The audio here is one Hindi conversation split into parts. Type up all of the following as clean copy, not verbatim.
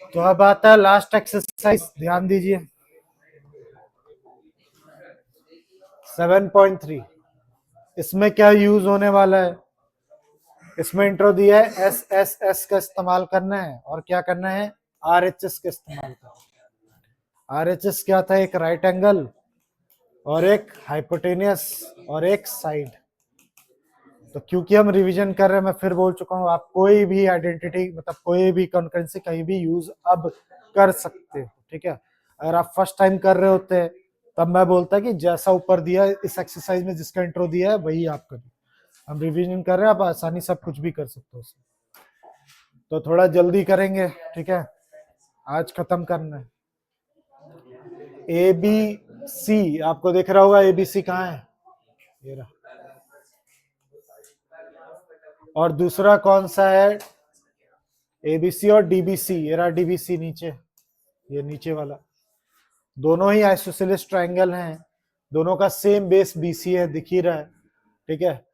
तो अब आता है लास्ट एक्सरसाइज, ध्यान दीजिए 7.3। इसमें क्या यूज होने वाला है? इसमें इंट्रो दिया है एस एस एस का इस्तेमाल करना है और क्या करना है, आर एच एस का इस्तेमाल करना है। आर एच एस क्या था? एक राइट एंगल और एक हाइपोटेनियस और एक साइड। तो क्योंकि हम रिवीजन कर रहे हैं, मैं फिर बोल चुका हूं, आप कोई भी आइडेंटिटी मतलब कोई भी कॉन्करेंसी कहीं भी यूज अब कर सकते हो, ठीक है। अगर आप फर्स्ट टाइम कर रहे होते तब मैं बोलता कि जैसा ऊपर दिया है इस एक्सरसाइज में जिसका इंट्रो दिया है वही आप करिए। हम रिवीजन कर रहे हैं, आप आसानी से कुछ भी कर सकते हो। तो थोड़ा जल्दी करेंगे, ठीक है, आज खत्म करना है। ए बी सी आपको दिख रहा होगा, ए बी सी कहाँ है? ये रहा। और दूसरा कौन सा है? एबीसी और डीबीसी। ये रहा डीबीसी नीचे, ये नीचे वाला। दोनों ही आइसोसेलेस ट्रायंगल हैं, दोनों का सेम बेस बीसी है, दिख ही रहा है, ठीक है।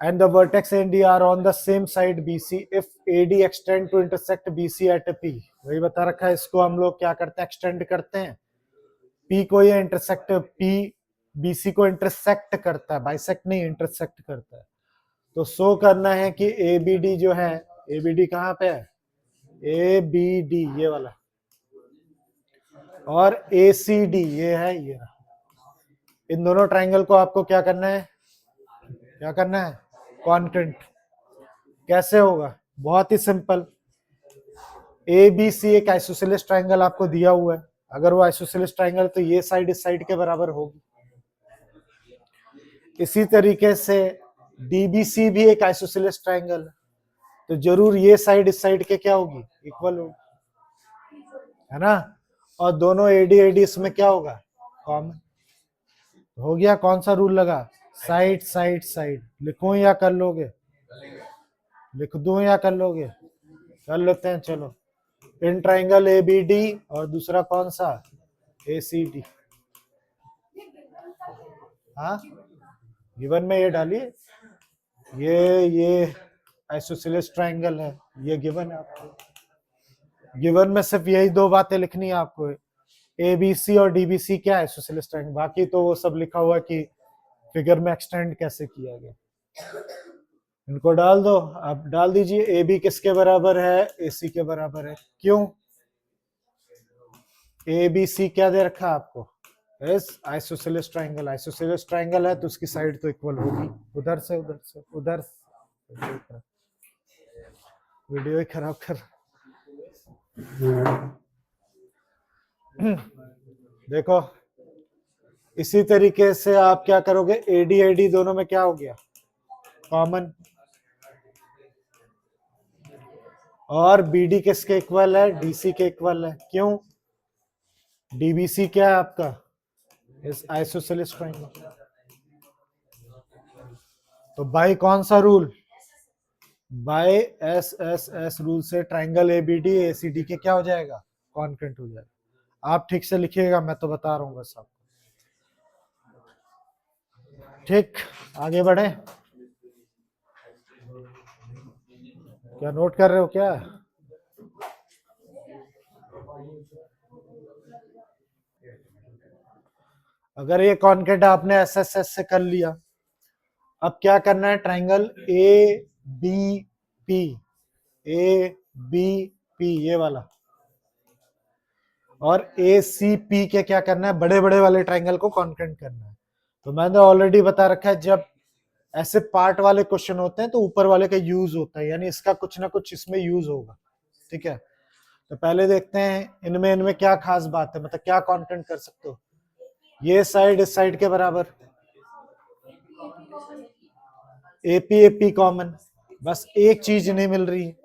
And the vertex and D are on the same side BC if AD extend to intersect BC at P. वही बता रखा है, इसको हम लोग क्या करते हैं, एक्सटेंड करते हैं। पी को ये इंटरसेक्ट, पी बीसी को इंटरसेक्ट करता है, बाइसेक्ट नहीं, इंटरसेक्ट करता है। तो शो करना है कि ए बी डी जो है, ए बी डी कहाँ पे है, ए बी डी ये वाला, और ए सी डी ये है, ये। इन दोनों ट्राइंगल को आपको क्या करना है, क्या करना है, कॉन्करेंट। कैसे होगा? बहुत ही सिंपल। ए बी सी एक आइसोसेलेस ट्राइंगल आपको दिया हुआ है, अगर वो आइसोसेलेस ट्राइंगल तो ये साइड इस साइड के बराबर होगी। इसी तरीके से डीबीसी भी एक आइसोसेलेस ट्राइंगल है, तो जरूर ये साइड इस साइड के क्या होगी, इक्वल होगी, है ना। और दोनों एडी एडी इसमें क्या होगा, कॉमन हो गया। कौन सा रूल लगा, साइड साइड साइड। लिखूं या कर लोगे, लिख दूं या कर लोगे, कर लेते हैं चलो। In triangle A B D और दूसरा कौन सा, ए सी डी। हाँ, गिवन में ये डालिए, ये आइसोसेलेस ट्राइंगल है, ये गिवन है आपको। गिवन में सिर्फ यही दो बातें लिखनी है आपको, ए बी सी और डी बी सी क्या है, आइसोसेलेस ट्राइंगल। बाकी तो वो सब लिखा हुआ कि फिगर में एक्सटेंड कैसे किया गया। इनको डाल दो, आप डाल दीजिए। ए बी किसके बराबर है, ए सी के बराबर है। क्यों? ए बी सी क्या दे रखा है आपको, इस आइसोसेलेस ट्राइंगल। आइसोसेलेस ट्राइंगल है तो उसकी साइड तो इक्वल होगी। उधर से उधर से उधर, वीडियो ही खराब कर। देखो इसी तरीके से आप क्या करोगे, एडी एडी दोनों में क्या हो गया, कॉमन। और बीडी किसके इक्वल है, डीसी के इक्वल है। क्यों? डीबीसी क्या है आपका, इस आइसोसेलेस ट्राइंगल। तो बाय कौन सा rule, by S S S rule से ट्राइंगल एबीडी एसीडी के क्या हो जाएगा, कॉन्करेंट हो जाएगा। आप ठीक से लिखिएगा, मैं तो बता रहा हूँ बस आपको। ठीक, आगे बढ़े। क्या नोट कर रहे हो क्या? अगर ये कॉन्करेंट आपने एस एस एस से कर लिया, अब क्या करना है, triangle A B P, A B P ये वाला, और ए सी पी के क्या करना है, बड़े बड़े वाले ट्राइंगल को कॉन्करेंट करना है। तो मैंने ऑलरेडी बता रखा है, जब ऐसे पार्ट वाले क्वेश्चन होते हैं तो ऊपर वाले का यूज होता है, यानी इसका कुछ ना कुछ इसमें यूज होगा, ठीक है। तो पहले देखते हैं इनमें इनमें क्या खास बात है, मतलब क्या कॉन्करेंट कर सकते हो। ये साइड इस साइड के बराबर, एपी एपी कॉमन, बस एक चीज नहीं मिल रही है।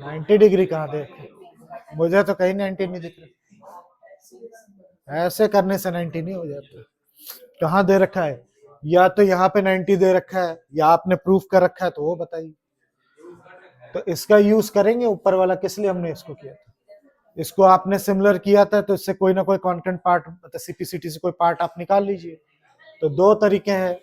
90 डिग्री कहाँ देख, मुझे तो कहीं 90 नहीं दिख रहा। ऐसे करने से 90 नहीं हो जाता। कहाँ दे रखा है, या तो यहाँ पे 90 दे रखा है या आपने प्रूफ कर रखा है, तो वो बताइए। तो इसका यूज करेंगे ऊपर वाला, किस लिए हमने इसको किया था, इसको आपने सिमिलर किया था, तो इससे कोई ना कोई कॉन्करेंट पार्ट, मतलब सीपीसीटी से कोई पार्ट आप निकाल लीजिए। तो दो तरीके हैं,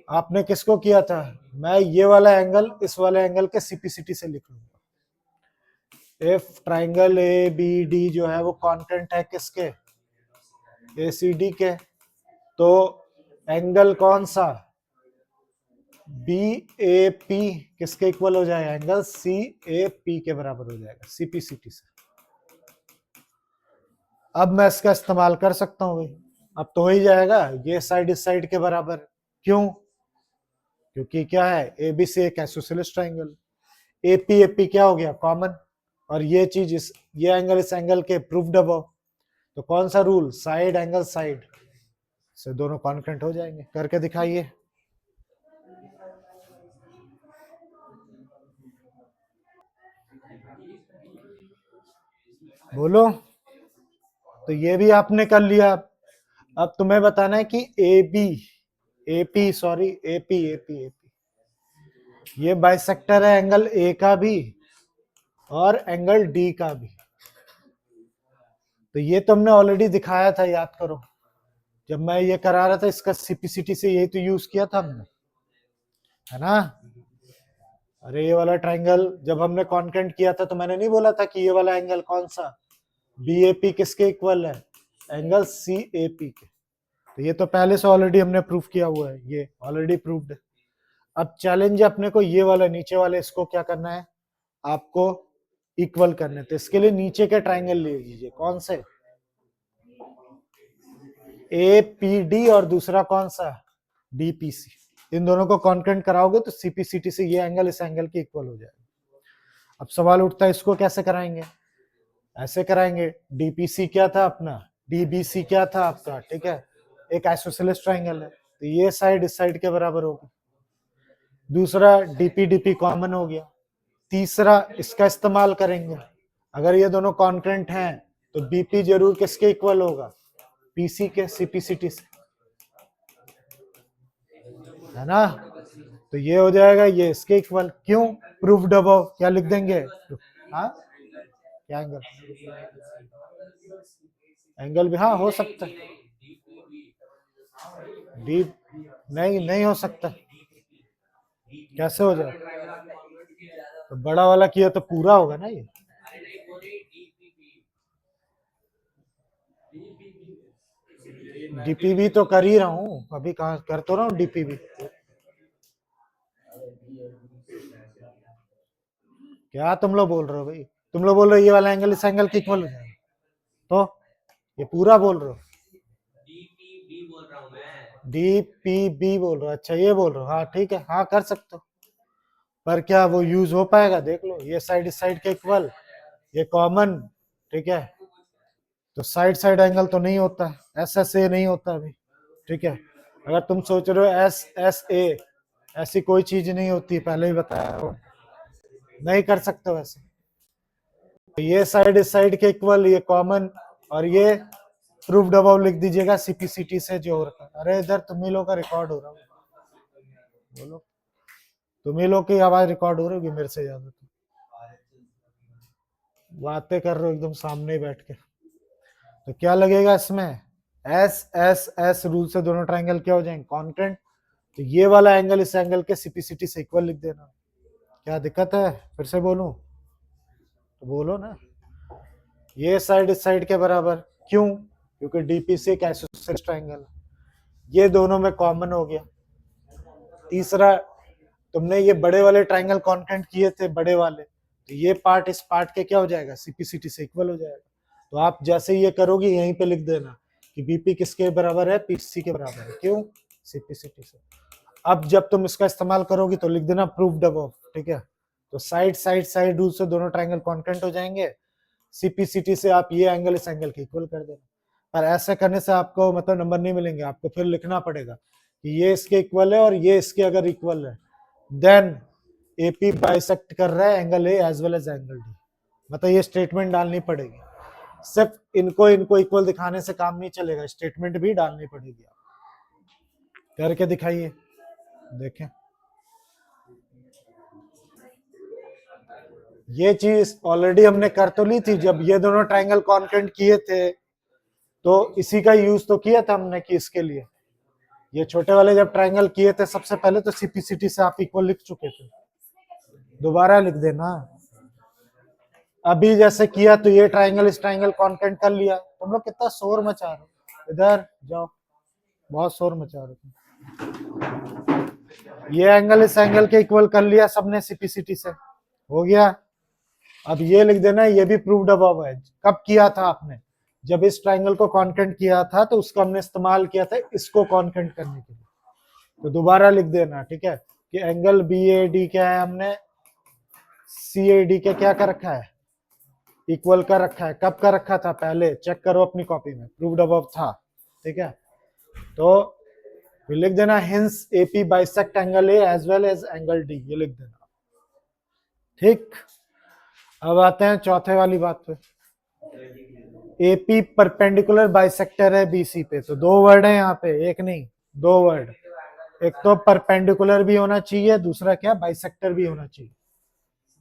आपने किसको किया था, मैं ये वाला एंगल इस वाले एंगल के सीपीसीटी से लिख लूंगा। If triangle A B D जो है वो कॉन्टेंट है किसके, एसीडी के, तो एंगल कौन सा, बी ए पी किसके इक्वल हो जाएगा, एंगल सी ए पी के बराबर हो जाएगा सीपीसीटी से। अब मैं इसका इस्तेमाल कर सकता हूं भाई, अब तो हो ही जाएगा, ये साइड इस साइड के बराबर, क्यों, क्योंकि क्या है, ए बी सी एक आइसोसेलेस ट्राइंगल, ए पी क्या हो गया कॉमन, और ये चीज ये एंगल इस एंगल के प्रूव्ड अबव, तो कौन सा रूल, साइड एंगल साइड से दोनों कॉन्करेंट हो जाएंगे। करके दिखाइए, बोलो। तो ये भी आपने कर लिया। अब तुम्हें बताना है कि A B A P sorry A P ये बाइसेक्टर है एंगल ए का भी और एंगल डी का भी। तो ये तुमने ऑलरेडी दिखाया था, याद करो, जब मैं ये करा रहा था इसका सीपीसीटी से यही तो यूज किया था हमने, है ना। अरे ये वाला ट्राइंगल जब हमने कॉन्करेंट किया था तो मैंने नहीं बोला था कि ये वाला एंगल कौन सा, बी ए पी किसके इक्वल है, एंगल सी ए पी के। तो ये तो पहले से ऑलरेडी हमने प्रूफ किया हुआ है, ये ऑलरेडी प्रूव्ड है। अब चैलेंज है अपने को ये वाला नीचे वाले, इसको क्या करना है, आपको इक्वल करने, तो इसके लिए नीचे के ट्राइंगल ले लीजिए, कौन से, ए पी डी और दूसरा कौन सा, डी पी सी। इन दोनों को कॉन्करेंट कराओगे तो सीपीसीटी से ये एंगल इस एंगल के इक्वल हो जाएगा। अब सवाल उठता है इसको कैसे कराएंगे, ऐसे कराएंगे, डीपीसी क्या था अपना, डीबीसी क्या था आपका, ठीक है, एक आइसोसेलेस ट्राइंगल है, तो ये साइड इस साइड के बराबर होगी, दूसरा डीपी डीपी कॉमन हो गया, तीसरा इसका इस्तेमाल करेंगे, अगर ये दोनों कॉन्करेंट हैं तो बीपी जरूर किसके इक्वल होगा, पीसी के, सीपीसीटी से, है ना। तो ये हो जाएगा ये इसके इक्वल, क्यों, प्रूव्ड अबव, क्या लिख देंगे, हाँ क्या एंगल, एंगल भी हाँ हो सकता है, डी नहीं हो सकता, कैसे हो जाए, तो बड़ा वाला किया तो पूरा होगा ना ये, डीपीबी तो कर ही रहा हूँ अभी, कहा कर तो रहा हूँ डीपीबी, क्या तुम लोग बोल रहे हो भाई, तुम लोग बोल रहे हो ये वाला एंगल इस एंगल के इक्वल हो जाएगा, तो ये पूरा बोल रहे हो, डीपीबी बोल रहे हो, अच्छा ये बोल रहे हो, हाँ ठीक है, हाँ कर सकते हो, पर क्या वो यूज हो पाएगा, देख लो, ये साइड इस साइड के इक्वल, ये कॉमन, ठीक है, तो साइड साइड एंगल तो नहीं होता, एस एस ए नहीं होता अभी, ठीक है। अगर तुम सोच रहे हो एस एस ए, ऐसी कोई चीज नहीं होती, पहले ही बताया हो, नहीं कर सकते वैसे, तो ये साइड इस साइड के इक्वल, ये कॉमन, और ये प्रूव्ड अबव लिख दीजिएगा सीपीसीटी से जो हो रखा है। अरे इधर तुम ही लोग का रिकॉर्ड हो रहा है, बोलो, तुम ही लोग की आवाज रिकॉर्ड हो रही होगी मेरे से ज्यादा, तो बातें कर रहे हो एकदम सामने ही बैठ के। तो क्या लगेगा इसमें, एस एस एस रूल से दोनों ट्राइंगल क्या हो जाएंगे, कॉन्करेंट, तो ये वाला एंगल इस एंगल के सीपीसीटी से इक्वल लिख देना। क्या दिक्कत है, फिर से बोलूं, तो बोलो ना, ये साइड इस साइड के बराबर, क्यों, क्योंकि डीपीसी एक आइसोसेलेस ट्राइंगल, ये दोनों में कॉमन हो गया। तीसरा, तुमने ये बड़े वाले ट्राइंगल कॉन्करेंट किए थे, बड़े वाले, तो ये पार्ट इस पार्ट के क्या हो जाएगा, सीपीसीटी से इक्वल हो जाएगा। तो आप जैसे ये करोगे यहीं पे लिख देना कि बीपी किसके बराबर है, पीसी के बराबर है, क्यों, सीपीसीटी से। अब जब तुम इसका इस्तेमाल करोगे तो लिख देना प्रूव्ड अबव, ठीक है। तो साइड साइड साइड रूल से दोनों ट्राइंगल कॉन्करेंट हो जाएंगे, सीपीसीटी से आप ये एंगल इस एंगल के इक्वल कर देना। पर ऐसा करने से आपको मतलब नंबर नहीं मिलेंगे, आपको फिर लिखना पड़ेगा कि ये इसके इक्वल है और ये इसके अगर इक्वल है, देन एपी बाइसेक्ट कर रहा है angle A as well as angle D, मतलब ये स्टेटमेंट डालनी पड़ेगी। सिर्फ इनको इक्वल दिखाने से काम नहीं चलेगा, स्टेटमेंट भी डालनी पड़ेगी। करके दिखाइए, देखें, ये चीज ऑलरेडी हमने कर तो ली थी, जब ये दोनों ट्राइंगल कॉन्करेंट किए थे तो इसी का यूज तो किया था हमने कि इसके लिए ये छोटे वाले जब ट्रायंगल किए थे सबसे पहले तो सीपीसीटी से आप इक्वल लिख चुके थे, दोबारा लिख देना। अभी जैसे किया तो ये ट्रायंगल इस ट्रायंगल कॉन्केंट कर लिया। तुम लोग कितना शोर मचा रहे हो, इधर जाओ, बहुत शोर मचा रहे हो। ये एंगल इस एंगल के इक्वल कर लिया सबने सीपीसीटी से, हो गया। अब ये लिख देना, ये भी प्रूव्ड अबव है। कब किया था आपने? जब इस ट्रायंगल को कॉन्केंट किया था तो उसको हमने इस्तेमाल किया था इसको कॉन्केंट करने के लिए। तो दोबारा लिख देना, ठीक है, कि एंगल बी ए डी क्या है, हमने सी ए डी के क्या कर रखा है, इक्वल का रखा है। कब का रखा था? पहले चेक करो अपनी कॉपी में, प्रूव्ड अबव था, ठीक है। तो लिख देना hence AP bisect angle A as well as angle D, ये लिख देना, ठीक। अब आते हैं चौथे वाली बात पे। एपी परपेंडिकुलर बाइसेक्टर है बीसी पे, तो दो वर्ड है यहाँ पे, एक नहीं दो वर्ड। एक तो परपेंडिकुलर भी होना चाहिए, दूसरा क्या, बाइसेक्टर भी होना चाहिए।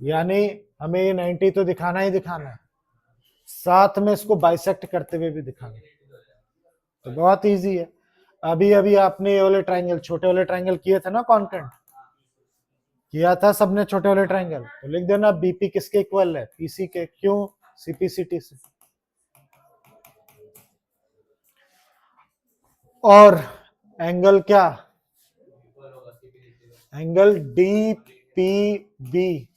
यानी हमें ये 90 तो दिखाना ही दिखाना है, साथ में इसको बाइसेक्ट करते हुए भी दिखाना है। तो बहुत इजी है। अभी अभी आपने ये वाले ट्रायंगल, छोटे वाले ट्रायंगल किए थे ना, कॉन्केंट किया था सबने छोटे वाले ट्रायंगल, तो लिख देना बीपी किसके इक्वल है, पीसी के। क्यों? सीपीसीटी से। और एंगल क्या, angle D P B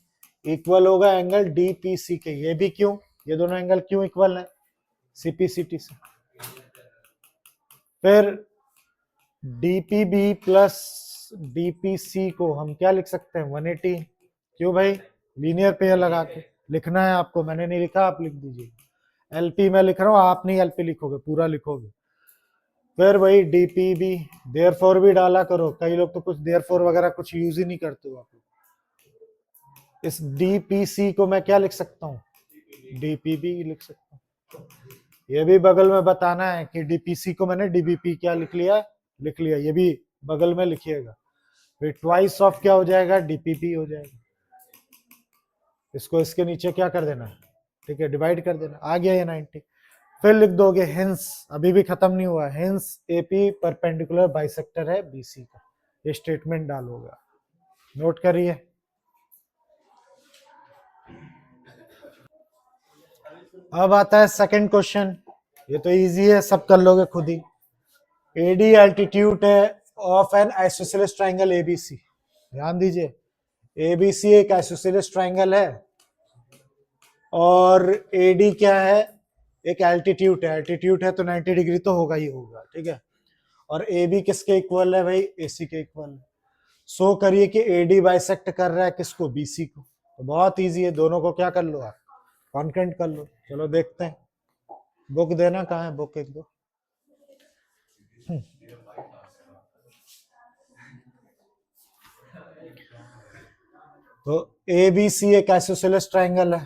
equal होगा एंगल डी पी सी के। ये भी क्यों, ये दोनों एंगल क्यों इक्वल है, सीपीसीटी से। फिर डीपीबी प्लस डीपीसी को हम क्या लिख सकते हैं, 180। क्यों भाई? लीनियर पेयर लगा के लिखना है आपको, मैंने नहीं लिखा, आप लिख दीजिए। एलपी मैं लिख रहा हूँ, आप नहीं एलपी लिखोगे, पूरा लिखोगे। फिर वही डीपीबी, देयरफॉर भी डाला करो, कई लोग तो कुछ देयरफॉर वगैरह कुछ यूज ही नहीं करते हो आप। इस डीपीसी को मैं क्या लिख सकता हूँ, डीपीबी लिख सकता हूँ। ये भी बगल में बताना है कि डीपीसी को मैंने डीबीपी क्या लिख लिया, लिख लिया, ये भी बगल में लिखिएगा। फिर ट्वाइस ऑफ क्या हो जाएगा, डीपीपी हो जाएगा। इसको इसके नीचे क्या कर देना है, ठीक है, डिवाइड कर देना, आ गया ये 90। फिर लिख दोगे हिंस, अभी भी खत्म नहीं हुआ, हिंस एपी परपेंडिकुलर बाइसेक्टर है बीसी का, ये स्टेटमेंट डालोगे, नोट करिए। अब आता है सेकंड क्वेश्चन, ये तो इजी है, सब कर लोगे खुद ही। एडी एल्टीट्यूड है of N isosceles triangle ABC. ध्यान दीजिए, एबीसी एक आइसोसेलेस ट्रायंगल है और एडी क्या है, एक एल्टीट्यूड है। एल्टीट्यूड है तो 90 डिग्री तो होगा ही होगा, ठीक है। और ए बी किसके इक्वल है भाई, एसी के इक्वल है। सो करिए कि एडी बाइसेक्ट कर रहा है किसको, बीसी को। तो बहुत इजी है, दोनों को क्या कर लो आप, कॉन्केंट कर लो। चलो देखते हैं, बुक देना, कहाँ है बुक, एक दो। तो ए बी सी एक आइसोसेलेस ट्रायंगल है,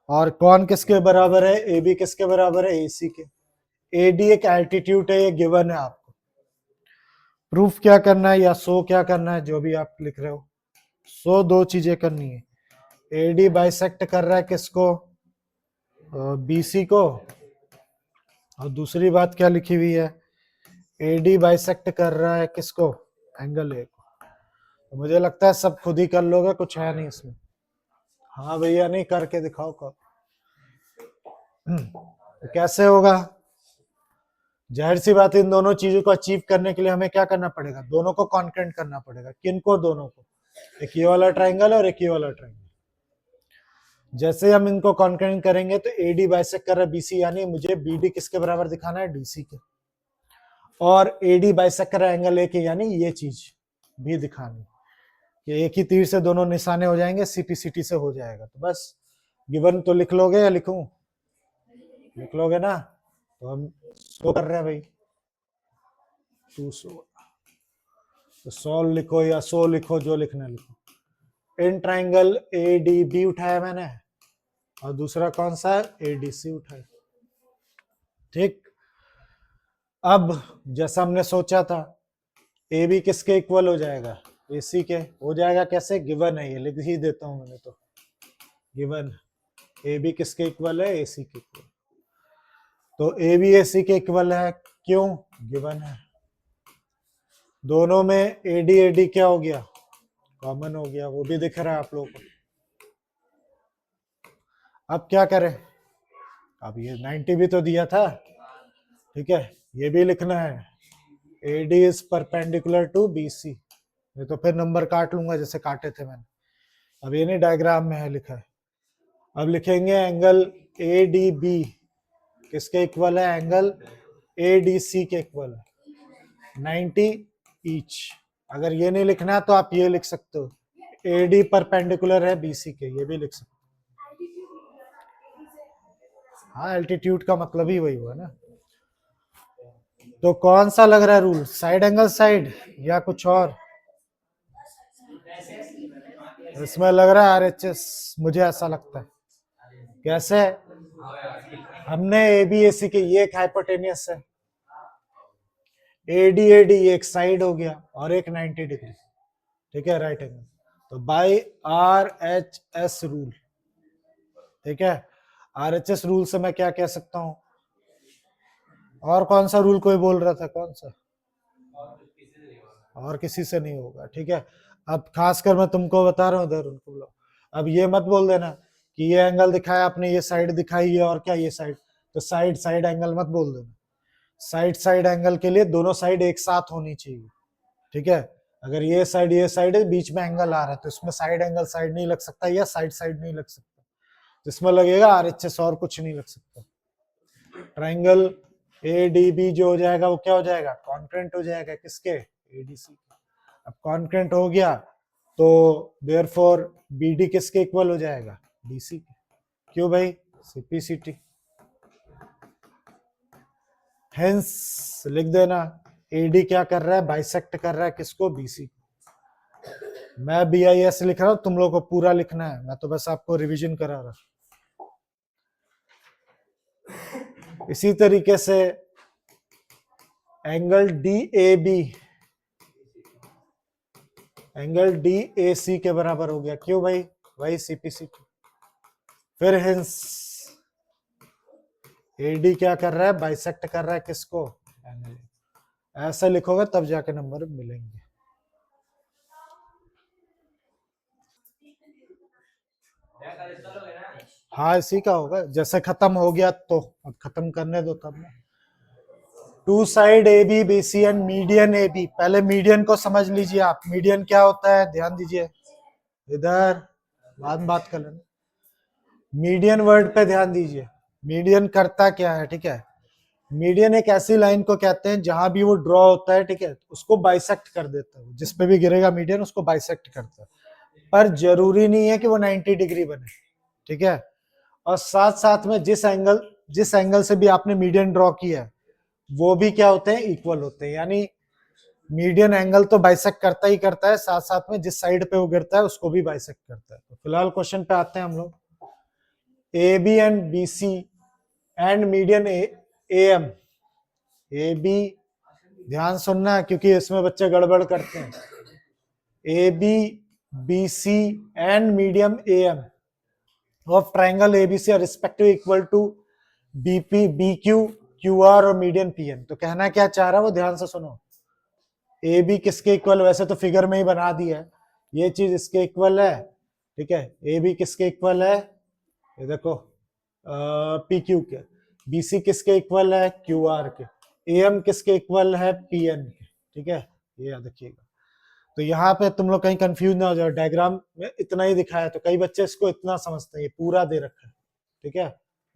और कौन किसके बराबर है, ए बी किसके बराबर है, एसी के। एडी एक एल्टीट्यूड है, ये गिवन है आपको। प्रूफ क्या करना है या सो क्या करना है, जो भी आप लिख रहे हो, सो दो चीजें करनी है। एडी बाइसेक्ट कर रहा है किसको, बीसी को, और दूसरी बात क्या लिखी हुई है, एडी बाइसेक्ट कर रहा है किसको, एंगल ए को। तो मुझे लगता है सब खुद ही कर लोगे, कुछ है नहीं इसमें। हाँ भैया, नहीं करके दिखाओ कब। तो कैसे होगा, जाहिर सी बात है, इन दोनों चीजों को अचीव करने के लिए हमें क्या करना पड़ेगा, दोनों को कॉन्केंट करना पड़ेगा। किनको, दोनों को, एक ये वाला ट्रायंगल और एक ये वाला ट्रायंगल। जैसे हम इनको कॉन्केंट करेंगे तो एडी बाइसेक्ट कर रहा है बीसी, यानी मुझे बीडी किसके बराबर दिखाना है, डीसी के। और एडी बाइसेक्ट कर रहा है एंगल ए के, यानी ये चीज भी दिखानी, कि एक ही तीर से दोनों निशाने हो जाएंगे, सीपीसीटी से हो जाएगा। तो बस गिवन तो लिख लोगे या लिखूं, लिख लोगे ना। तो हम सो कर रहे हैं भाई, टू सो, तो सॉल्व लिखो या सो लिखो, जो लिखना लिखो। In triangle A D B उठाया मैंने, और दूसरा कौन सा है, ए डी सी उठाया, ठीक। अब जैसा हमने सोचा था, ए बी किसके इक्वल हो जाएगा, ए सी के। हो जाएगा कैसे, गिवन है, ये लिख ही देता हूं मैंने, तो गिवन ए बी किसके इक्वल है, ए सी के इक्वल। तो ए बी ए सी के इक्वल है, क्यों? गिवन है। दोनों में एडी एडी क्या हो गया? कॉमन हो गया, वो भी दिख रहा है आप लोगों को। अब क्या करें? अब ये 90 भी तो दिया था, ठीक है, ये भी लिखना है, AD is perpendicular to BC। ये तो फिर नंबर काट लूंगा जैसे काटे थे मैंने। अब ये नहीं डायग्राम में है लिखा है। अब लिखेंगे एंगल ADB किसके इक्वल है? एंगल ADC के इक्वल है, 90 ईच। अगर ये नहीं लिखना है तो आप ये लिख सकते हो, AD परपेंडिकुलर है BC के, ये भी लिख सकते हो। हाँ, एल्टीट्यूड का मतलब ही वही हुआ ना। तो कौन सा लग रहा है रूल? साइड एंगल साइड या कुछ और? इसमें लग रहा है RHS, मुझे ऐसा लगता है। कैसे? हमने ABAC के, ये एक हाइपोटेनियस है, AD एक साइड हो गया और एक 90 डिग्री, ठीक है, राइट एंगल। तो बाय RHS रूल, ठीक है, RHS रूल से मैं क्या कह सकता हूं? और कौन सा रूल कोई बोल रहा था? कौन सा? और किसी से नहीं होगा, ठीक है। अब खासकर मैं तुमको बता रहा हूँ, इधर उनको बोलो। अब ये मत बोल देना कि ये एंगल दिखाया आपने, ये साइड दिखाई है, और क्या ये साइड, तो साइड साइड एंगल मत बोल देना। साइड साइड एंगल के लिए दोनों साइड एक साथ होनी चाहिए, ठीक है। अगर ये साइड है, बीच में एंगल आ रहा है, तो इसमें साइड एंगल साइड नहीं लग सकता, या साइड साइड नहीं लग सकता, जिसमें लगेगा RHS, और कुछ नहीं लग सकता। ट्राइंगल ADB जो हो जाएगा वो क्या हो जाएगा? कॉन्करेंट हो जाएगा किसके? ADC। अब कॉन्करेंट हो गया तो देयरफॉर BD किसके इक्वल हो जाएगा? BC के। क्यों भाई? CPCT। हेंस लिख देना, AD क्या कर रहा है? बाइसेक्ट कर रहा है किसको? BC। मैं BIS लिख रहा हूं, तुम लोग को पूरा लिखना है, मैं तो बस आपको रिवीजन करा रहा। इसी तरीके से एंगल DAB, एंगल DAC के बराबर हो गया, क्यों भाई? वही CPCT। फिर हेंस AD क्या कर रहा है? बाइसेक्ट कर रहा है किसको? एंगल। ऐसा लिखोगे तब जाके नंबर मिलेंगे। हाँ, इसी का होगा, जैसे खत्म हो गया तो अब खत्म करने दो तब ना। Two side AB BC and median AB। पहले मीडियन को समझ लीजिए आप, मीडियन क्या होता है, ध्यान दीजिए, इधर बाद में बात कर लेना। मीडियन वर्ड पे ध्यान दीजिए, मीडियन करता क्या है, ठीक है। मीडियन एक ऐसी लाइन को कहते हैं जहां भी वो ड्रॉ होता है, ठीक है, उसको बाइसेक्ट कर देता है, जिस पे भी गिरेगा मीडियन उसको बाइसेक्ट करता है, पर जरूरी नहीं है कि वो 90 डिग्री बने, ठीक है। और साथ साथ में जिस एंगल से भी आपने मीडियन ड्रॉ किया है वो भी क्या होते हैं? इक्वल होते हैं। यानी मीडियन एंगल तो बाइसेक्ट करता ही करता है, साथ साथ में जिस साइड पे वो गिरता है उसको भी बाइसेक्ट करता है। तो फिलहाल क्वेश्चन पे आते हैं हम लोग। AB and BC and median AM। AB, ध्यान सुनना क्योंकि इसमें बच्चे गड़बड़ करते हैं। AB BC and medium AM of triangle ABC are respective equal to BP BQ QR और मीडियन PN। तो कहना क्या चाह रहा है वो ध्यान से सुनो। AB किसके इक्वल? वैसे तो फिगर में ही बना दिया है, ये चीज इसके इक्वल है, ठीक है। AB किसके इक्वल है? ये देखो PQ के। BC किसके इक्वल है? QR के। AM किसके इक्वल है? PN के, ठीक है, ये याद रखिएगा। तो यहाँ पे तुम लोग कहीं कंफ्यूज ना हो जाओ, डायग्राम में इतना ही दिखाया तो कई बच्चे इसको इतना समझते हैं, ये पूरा दे रखा है, ठीक है।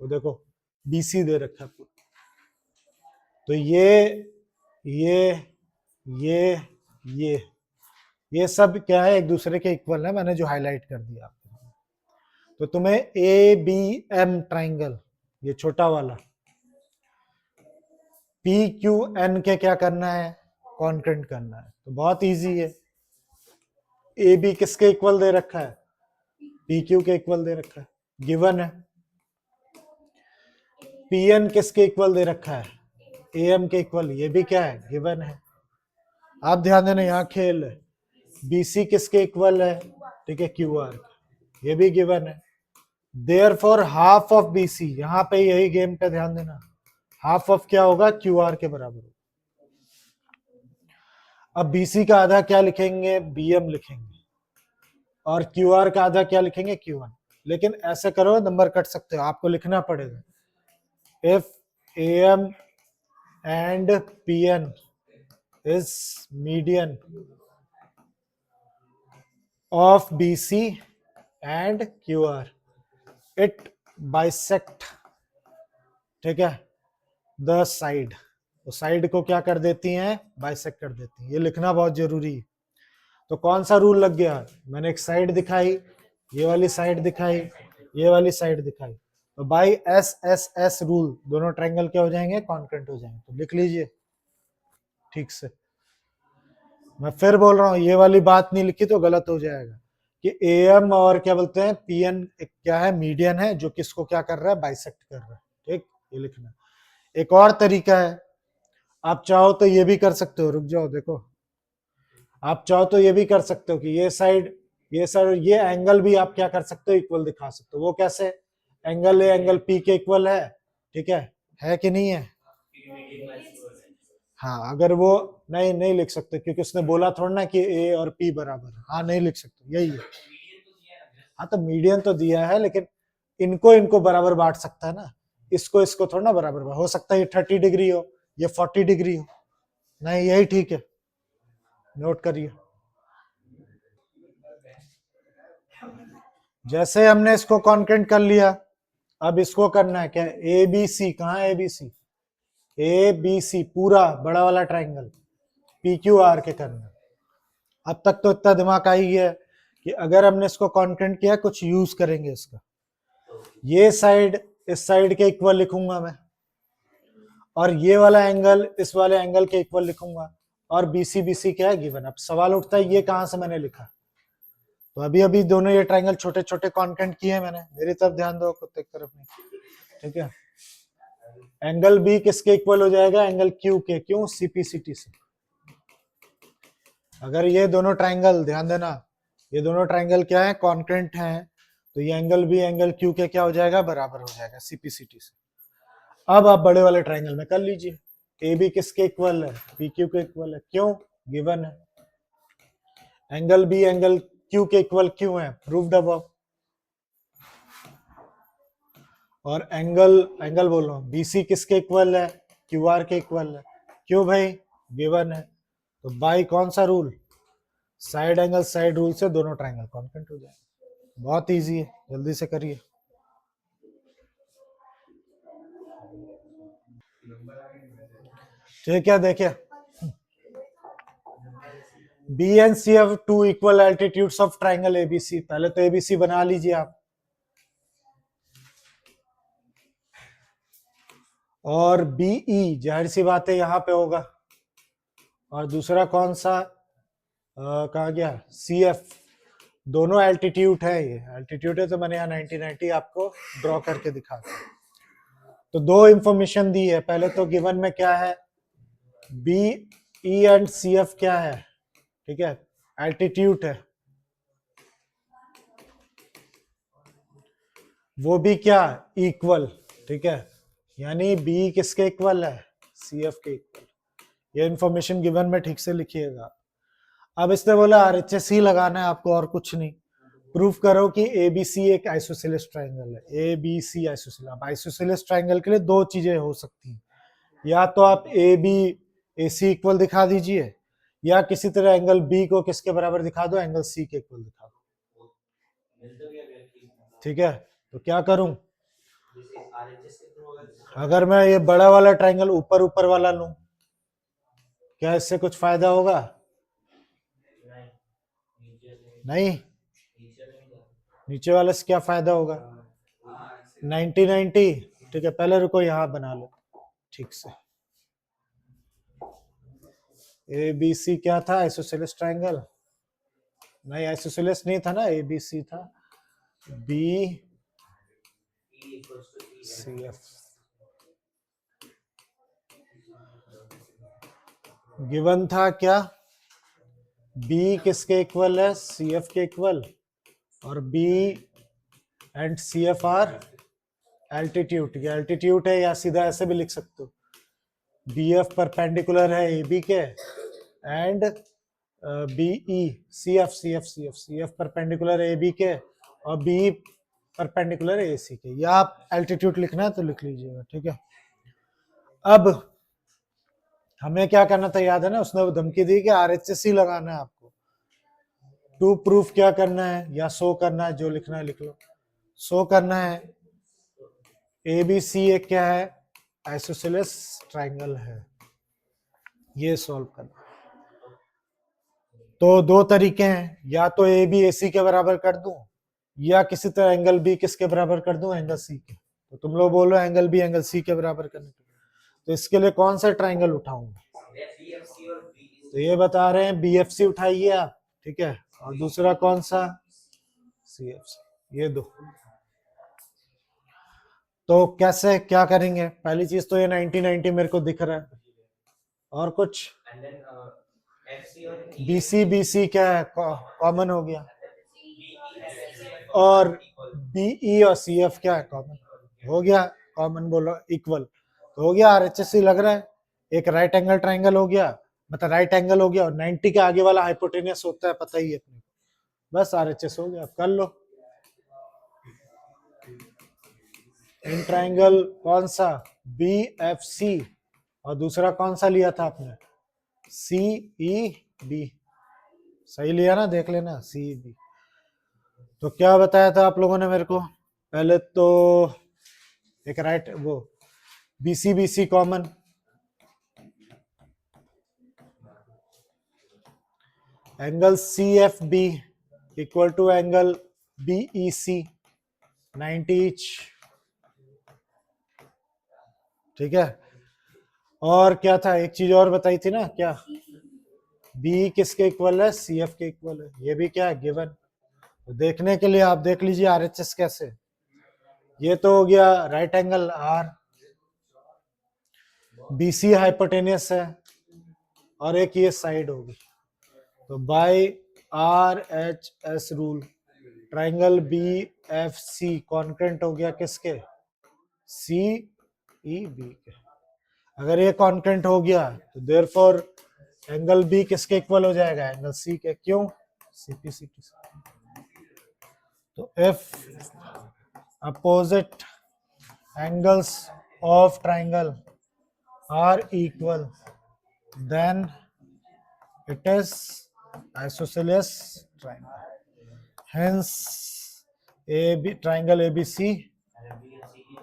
वो देखो BC दे रखा है पूरा। तो ये सब क्या है? एक दूसरे के इक्वल है, मैंने जो हाईलाइट कर दिया आपको। तो तुम्हें ABM ट्राइंगल, ये छोटा वाला, PQN के क्या करना है? कॉन्करेंट करना है। तो बहुत इजी है। AB किसके इक्वल दे रखा है? PQ के इक्वल दे रखा है, गिवन है। PN किसके इक्वल दे रखा है? AM के इक्वल, ये भी क्या है? गिवन है। आप ध्यान देना, यहाँ खेल है। BC किसके इक्वल है? ठीक है, QR, ये भी गिवन है। देयरफॉर हाफ ऑफ BC, यहाँ पे यही गेम पे ध्यान देना, हाफ ऑफ क्या होगा, क्यू आर के बराबर होगा। अब बीसी का आधा क्या लिखेंगे, बीएम लिखेंगे, और क्यू आर का आधा क्या लिखेंगे, क्यू वन। लेकिन ऐसे करो नंबर कट सकते हो, आपको लिखना पड़ेगा if am and PN is median of BC and QR, it bisect, ठीक है, द साइड, तो साइड को क्या कर देती हैं, बाइसेक्ट कर देती हैं। ये लिखना बहुत जरूरी है। तो कौन सा रूल लग गया, मैंने एक साइड दिखाई, ये वाली साइड दिखाई, ये वाली साइड दिखाई, तो by S S S rule दोनों ट्रायंगल क्या हो जाएंगे, कॉन्करेंट हो जाएंगे। तो लिख लीजिए ठीक से। मैं फिर बोल रहा हूं, ये वाली बात नहीं लिखी तो गलत हो जाएगा कि एएम और क्या बोलते हैं पीएन क्या है, मीडियन है, जो किसको क्या कर रहा है, बाइसेक्ट कर रहा है। ठीक, ये लिखना। एक और तरीका है, आप चाहो तो ये भी कर सकते हो, रुक जाओ देखो, आप चाहो तो ये भी कर सकते हो कि ये साइड ये एंगल भी आप क्या कर सकते हो, इक्वल दिखा सकते हो। वो कैसे, एंगल ए एंगल पी के इक्वल है, ठीक है कि नहीं है। हाँ, अगर वो नहीं लिख सकते क्योंकि उसने बोला थोड़ा ना कि ए और पी बराबर है। हाँ, नहीं लिख सकते, यही है। हाँ, तो मीडियन तो दिया है, लेकिन इनको बराबर बांट सकता है ना, इसको थोड़ा ना बराबर हो सकता है। ये 30 डिग्री हो, ये 40 डिग्री हो, नहीं यही ठीक है, नोट करिए। जैसे हमने इसको कॉन्करेंट कर लिया, अब इसको करना है क्या, ए बी सी, कहाँ A B C, A B C पूरा बड़ा वाला ट्राइंगल पी क्यू आर के करना। अब तक तो इतना दिमाग आई है कि अगर हमने इसको कॉन्करेंट किया, कुछ यूज करेंगे इसका। ये साइड इस साइड के इक्वल लिखूंगा मैं, और ये वाला एंगल इस वाले एंगल के इक्वल लिखूंगा, और बीसी क्या है, गिवन। अब सवाल उठता है ये कहां से मैंने लिखा, तो अभी दोनों ये ट्रायंगल छोटे छोटे कॉन्करेंट किए हैं मैंने, मेरी तरफ ध्यान दो, कुत्ते की तरफ नहीं, ठीक है। एंगल बी किसके इक्वल हो जाएगा, एंगल क्यू के, क्यों, सीपीसीटी से। अगर ये दोनों ट्रायंगल, ध्यान देना, ये दोनों ट्रायंगल क्या है, कॉन्करेंट हैं, तो ये एंगल बी एंगल क्यू के क्या हो जाएगा, बराबर हो जाएगा सीपीसीटी से। अब आप बड़े वाले ट्रायंगल में कर लीजिए, ए बी किसके इक्वल है, पी क्यू के इक्वल है, क्यों, गिवन है। एंगल बी एंगल क्यू के इक्वल क्यों है, प्रूव्ड अबव। और एंगल बोल रहा हूं, बीसी किसके इक्वल है, क्यू आर के इक्वल है, क्यों भाई, गिवन है। तो बाई कौन सा rule, side angle side rule से दोनों ट्रायंगल कॉन्करेंट हो जाए। बहुत इजी है, जल्दी से करिए। ठीक है, देखिए, B and C have two equal altitudes of triangle ABC. पहले तो एबीसी बना लीजिए आप, और बीई जाहिर सी बात है यहां पे होगा, और दूसरा कौन सा कहा गया, सी एफ। दोनों एल्टीट्यूड है, ये एल्टीट्यूड है, तो मैंने यहाँ 90 आपको ड्रॉ करके दिखा दिया। तो दो इंफॉर्मेशन दी है, पहले तो गिवन में क्या है, B E and C F क्या है, ठीक है, एल्टीट्यूड है, वो भी क्या, इक्वल, ठीक है, यानी बी किसके इक्वल है, सी एफ के इक्वल। ये इंफॉर्मेशन गिवन में ठीक से लिखिएगा। अब इसने बोला आरएचएस ही लगाना है आपको, और कुछ नहीं। प्रूफ करो कि एबीसी एक आइसोसेलेस ट्रायंगल है, एबीसी आइसोसेलेस। अब आइसोसेलेस ट्रायंगल के लिए दो चीजें हो सकती हैं, या तो आप ए बी ए सी इक्वल दिखा दीजिए, या किसी तरह एंगल बी को किसके बराबर दिखा दो, एंगल सी के इक्वल दिखा दो, ठीक है। तो क्या करूं, अगर मैं ये बड़ा वाला ट्रायंगल ऊपर वाला लूं, क्या इससे कुछ फायदा होगा, नहीं, नीचे वाले से क्या फायदा होगा, 90 ठीक है। पहले रुको, यहां बना लो ठीक से। ए बी सी क्या था, आइसोसेलेस ट्रायंगल, नहीं आइसोसेलेस नहीं था ना, ए बी सी था, बी सी एफ। गिवन था क्या, बी किसके इक्वल है, सी एफ के इक्वल, और B and C F are altitude, ये एल्टीट्यूड है, या सीधा ऐसे भी लिख सकते हो, बी एफ परपेंडिकुलर है ए बी के, and B E C F C F C F C F perpendicular A B के, और बी परपेंडिकुलर ए सी के, या आप एल्टीट्यूड लिखना है तो लिख लीजिएगा, ठीक है। अब हमें क्या करना था, याद है ना, उसने वो धमकी दी कि आरएचएससी लगाना है आपको। टू प्रूफ क्या करना है, या शो करना है, जो लिखना है लिख लो। शो करना है एबीसी एक क्या है, आइसोसेलेस ट्राइंगल है, ये सॉल्व करना। तो दो तरीके हैं, या तो ए बी ए सी के बराबर कर दूं, या किसी तरह एंगल बी किसके बराबर कर दूं, एंगल सी के। तो तुम लोग बोलो एंगल बी एंगल सी के बराबर करने के, तो इसके लिए कौन सा ट्राइंगल उठाऊंगा, तो ये बता रहे हैं बी एफ सी उठाइए आप, ठीक है, और दूसरा कौन सा, सी एफ सी, ये दो। तो कैसे क्या करेंगे, पहली चीज तो ये 90-90 मेरे को दिख रहा है, और कुछ बीसी बीसी क्या है, कॉमन हो गया, और बीई और सी एफ क्या है, कॉमन हो गया, कॉमन बोलो इक्वल, तो हो गया आरएचएससी लग रहा है। एक राइट एंगल ट्राइंगल हो गया, मतलब राइट एंगल हो गया, और 90 के आगे वाला हाइपोटेनियस होता है, पता ही है अपने, बस आरएचएस हो गया, कर लो। इन ट्राइंगल कौन सा, बी एफ सी, और दूसरा कौन सा लिया था आपने, सी ई बी, सही लिया ना, देख लेना, सी ई बी। तो क्या बताया था आप लोगों ने मेरे को, पहले तो एक राइट वो BC BC common, angle C F B equal to angle B E C 90 each, ठीक है। और क्या था, एक चीज और बताई थी ना, क्या, बी किसके इक्वल है, सी एफ के इक्वल है, ये भी क्या है, गिवन। तो देखने के लिए आप देख लीजिए आरएचएस कैसे, ये तो हो गया right angle R, BC hypotenuse है, और एक ये साइड होगी, तो by R H S rule triangle B F C concurrent हो गया किसके, सी ई बी के। अगर ये कॉन्करेंट हो गया तो देयरफॉर एंगल बी किसके इक्वल हो जाएगा, एंगल सी के, क्यों, सीपी सी। तो if opposite angles of triangle are equal then it is isosceles triangle, hence AB triangle ABC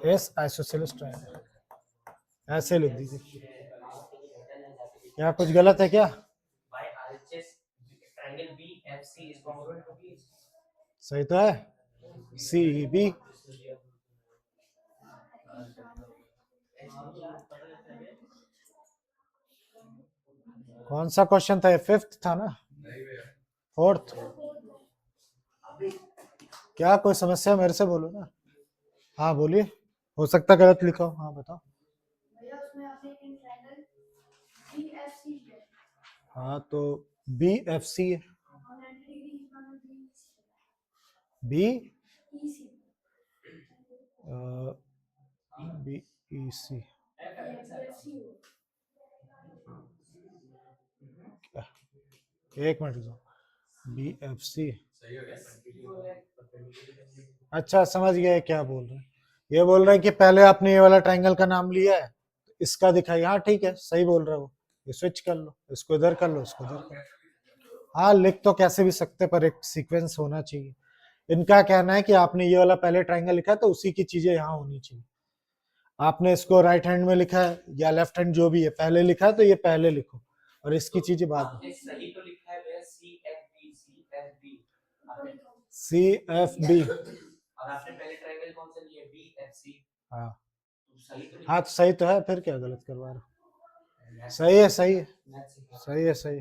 is isosceles triangle, ऐसे लिख दीजिए। क्या कुछ गलत है क्या, सही तो है, सी बी। कौन सा क्वेश्चन था, ये फिफ्थ था ना, फोर्थ, क्या कोई समस्या मेरे से बोलो ना, हाँ बोलिए, हो सकता गलत लिखा हो, हाँ बताओ। हाँ तो बी एफ सी है, बी बी ई सी, एक मिनट दो, बी एफ सी, अच्छा समझ गया क्या बोल रहे हैं, ये बोल रहे हैं कि पहले आपने ये वाला ट्राइंगल का नाम लिया है, इसका दिखाई, हाँ ठीक है, सही बोल रहे हो, ये स्विच कर लो, इसको इधर कर लो, इसको इधर कर लो, हाँ लिख तो कैसे भी सकते, पर एक सीक्वेंस होना चाहिए। इनका कहना है कि आपने ये वाला पहले ट्राइंगल लिखा है तो उसी की चीजें यहाँ होनी चाहिए, आपने इसको राइट हैंड में लिखा है या लेफ्ट हैंड जो भी है, पहले लिखा है तो ये पहले लिखो, और इसकी चीजें बाद में। सी एफ बी, हाँ हाँ तो सही तो है, फिर क्या गलत करवा रहे, सही है सही है सही है सही।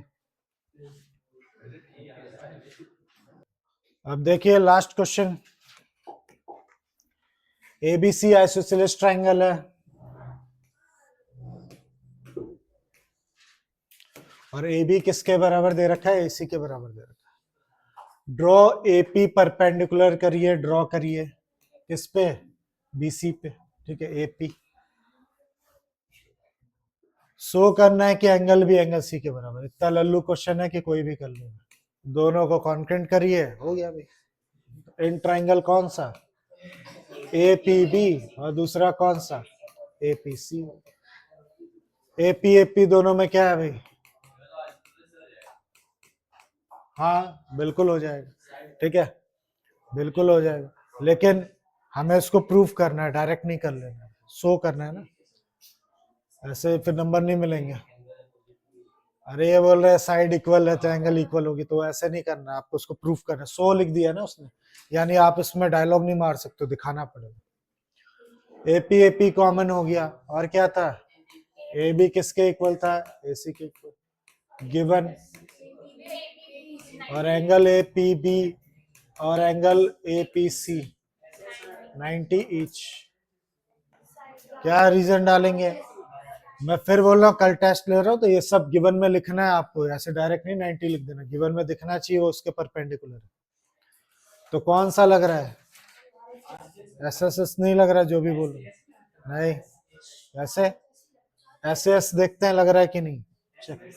अब देखिए last question, ABC isosceles triangle है, और ए बी किसके बराबर दे रखा है, एसी के बराबर दे रखा है। ड्रॉ एपी परपेंडिकुलर करिए, ड्रॉ करिए किस पे, BC पे, ठीक है, AP। शो करना है कि एंगल भी एंगल C के बराबर। इतना लल्लू क्वेश्चन है कि कोई भी कर लेगा। दोनों को कॉन्क्रेंट करिए, हो गया भाई। इन ट्राइंगल कौन सा? APB, और दूसरा कौन सा? APC। AP दोनों में क्या है भाई? हाँ बिल्कुल हो जाएगा, ठीक है, बिल्कुल हो जाएगा, लेकिन हमें इसको प्रूफ करना है, डायरेक्ट नहीं कर लेना, शो करना है ना, ऐसे फिर नंबर नहीं मिलेंगे। अरे ये बोल रहे हैं साइड इक्वल है तो एंगल इक्वल होगी, तो ऐसे नहीं करना, आपको उसको प्रूफ करना है। शो लिख दिया ना उसने, यानी आप इसमें डायलॉग नहीं मार सकते, दिखाना पड़ेगा। AP कॉमन हो गया, और क्या था? AB किसके इक्वल था? AC के इक्वल, गिवन। और एंगल APB और एंगल APC 90 ईच। क्या रीजन डालेंगे? मैं फिर बोल रहा हूँ, कल टेस्ट ले रहा हूँ तो ये सब गिवन में लिखना है आपको, ऐसे डायरेक्ट नहीं 90 लिख देना, गिवन में दिखना चाहिए वो उसके परपेंडिकुलर है। तो कौन सा लग रहा है? SSS नहीं लग रहा, जो भी बोल रहे नहीं, ऐसे SS देखते हैं लग रहा है कि नहीं। चेक,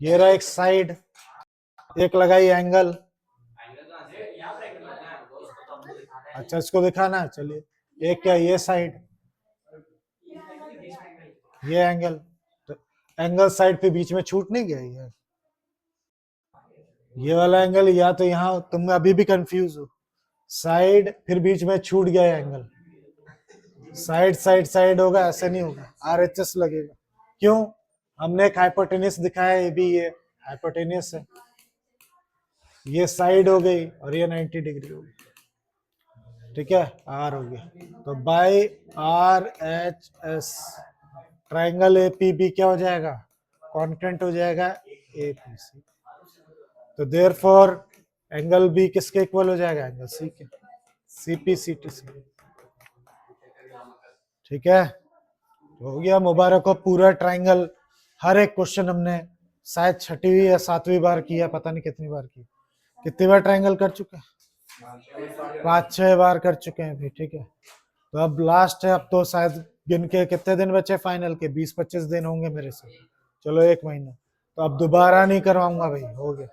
ये रहा एक साइड, एक लगाई एंगल। अच्छा इसको दिखाना है, चलिए। एक क्या, ये साइड, ये एंगल, तो एंगल साइड पे बीच में छूट नहीं गया ये वाला एंगल, या तो यहाँ तुम अभी भी कंफ्यूज हो, साइड फिर बीच में छूट गया एंगल, साइड साइड साइड होगा, ऐसे नहीं होगा, RHS लगेगा। क्यों? हमने एक हाइपोटेन्यूस दिखाया, ये भी ये हाइपोटेन्यूस है, ये साइड हो गई और ये 90 डिग्री हो गई, ठीक है, R हो गया। तो बाय RHS ट्राइंगल APB क्या हो जाएगा? कॉन्क्रेंट हो जाएगा APC। तो देयरफॉर एंगल B किसके इक्वल हो जाएगा? एंगल C के, CPCTC, ठीक है, हो गया। मुबारक हो, पूरा ट्राइंगल, हर एक क्वेश्चन हमने शायद 6वीं या 7वीं बार किया, पता नहीं कितनी बार की, कितनी बार ट्राइंगल कर चुके हैं? 5-6 बार कर चुके हैं भी, ठीक है। तो अब लास्ट है, अब तो शायद गिन के कितने दिन बचे फाइनल के? 20-25 दिन होंगे मेरे से, चलो 1 महीना, तो अब दोबारा नहीं करवाऊंगा भाई, हो गया।